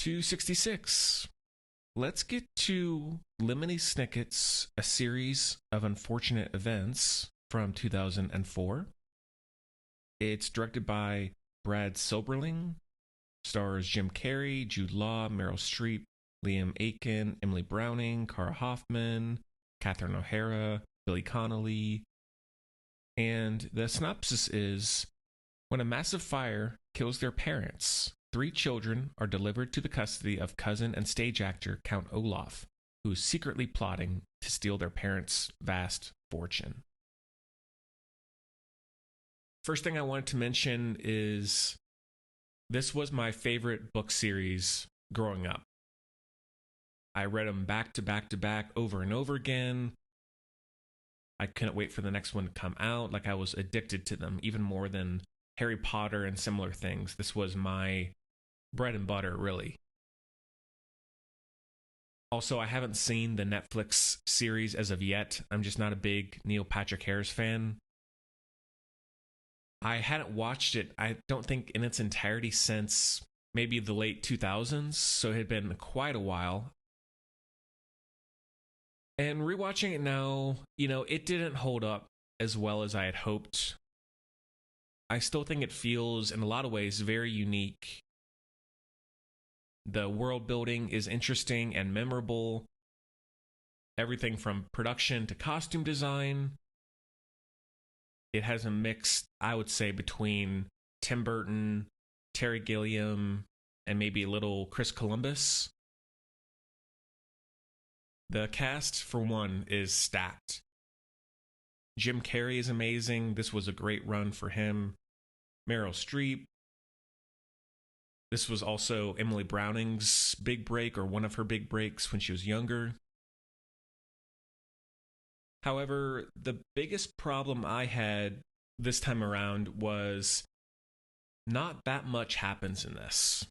266. Let's get to Lemony Snicket's A Series of Unfortunate Events from 2004. It's directed by Brad Silberling, stars Jim Carrey, Jude Law, Meryl Streep, Liam Aiken, Emily Browning, Cara Hoffman, Catherine O'Hara, Billy Connolly. And the synopsis is, when a massive fire kills their parents, 3 children are delivered to the custody of cousin and stage actor Count Olaf, who is secretly plotting to steal their parents' vast fortune. First thing I wanted to mention is this was my favorite book series growing up. I read them back to back to back over and over again. I couldn't wait for the next one to come out. Like, I was addicted to them, even more than Harry Potter and similar things. This was my bread and butter, really. Also, I haven't seen the Netflix series as of yet. I'm just not a big Neil Patrick Harris fan. I hadn't watched it, I don't think, in its entirety since maybe the late 2000s, so it had been quite a while. And rewatching it now, it didn't hold up as well as I had hoped. I still think it feels, in a lot of ways, very unique. The world building is interesting and memorable. Everything from production to costume design. It has a mix, I would say, between Tim Burton, Terry Gilliam, and maybe a little Chris Columbus. The cast, for one, is stacked. Jim Carrey is amazing. This was a great run for him. Meryl Streep. This was also Emily Browning's big break, or one of her big breaks when she was younger. However, the biggest problem I had this time around was not that much happens in this.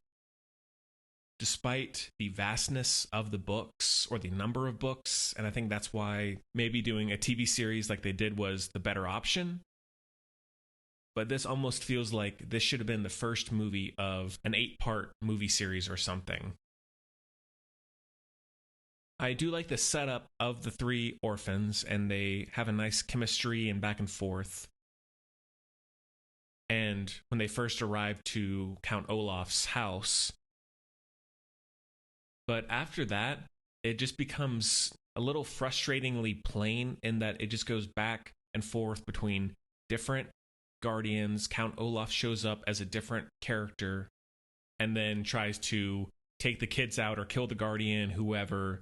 Despite the vastness of the books, or the number of books, and I think that's why maybe doing a TV series like they did was the better option. But this almost feels like this should have been the first movie of an 8-part movie series or something. I do like the setup of the 3 orphans, and they have a nice chemistry and back and forth. And when they first arrive to Count Olaf's house. But after that, it just becomes a little frustratingly plain in that it just goes back and forth between different guardians. Count Olaf shows up as a different character and then tries to take the kids out or kill the guardian, whoever,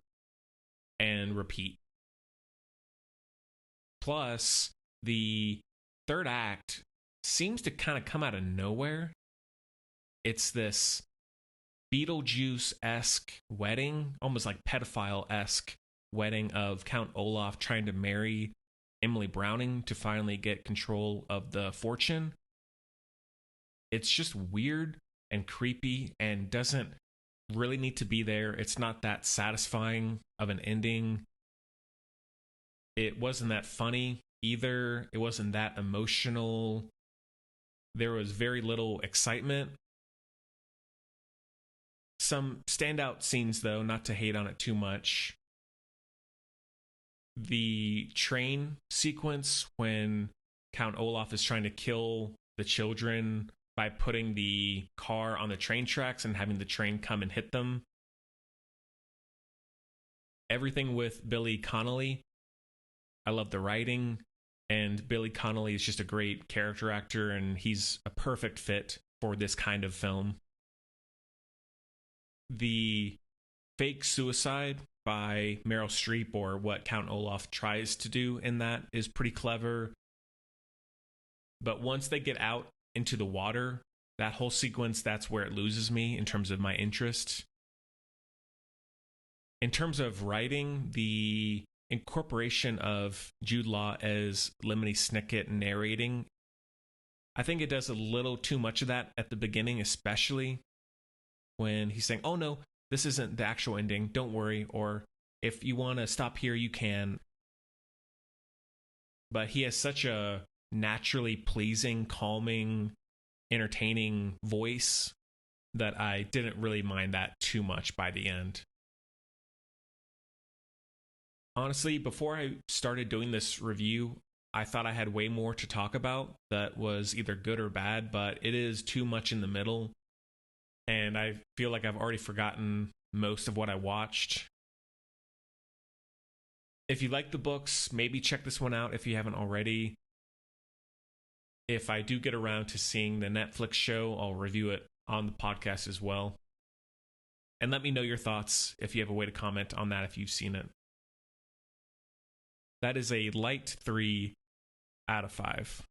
and repeat. Plus, the third act seems to kind of come out of nowhere. It's this Beetlejuice-esque wedding, almost like pedophile-esque wedding of Count Olaf trying to marry Emily Browning to finally get control of the fortune. It's just weird and creepy and doesn't really need to be there. It's not that satisfying of an ending. It wasn't that funny either. It wasn't that emotional. There was very little excitement. Some standout scenes, though, not to hate on it too much. The train sequence when Count Olaf is trying to kill the children by putting the car on the train tracks and having the train come and hit them. Everything with Billy Connolly. I love the writing, and Billy Connolly is just a great character actor, and he's a perfect fit for this kind of film. The fake suicide by Meryl Streep, or what Count Olaf tries to do in that, is pretty clever. But once they get out into the water, that whole sequence, that's where it loses me in terms of my interest. In terms of writing, the incorporation of Jude Law as Lemony Snicket narrating, I think it does a little too much of that at the beginning, especially when he's saying, oh no, this isn't the actual ending, don't worry, or if you want to stop here, you can. But he has such a naturally pleasing, calming, entertaining voice that I didn't really mind that too much by the end. Honestly, before I started doing this review, I thought I had way more to talk about that was either good or bad, but it is too much in the middle, and I feel like I've already forgotten most of what I watched. If you like the books, maybe check this one out if you haven't already. If I do get around to seeing the Netflix show, I'll review it on the podcast as well. And let me know your thoughts if you have a way to comment on that if you've seen it. That is a light 3 out of 5.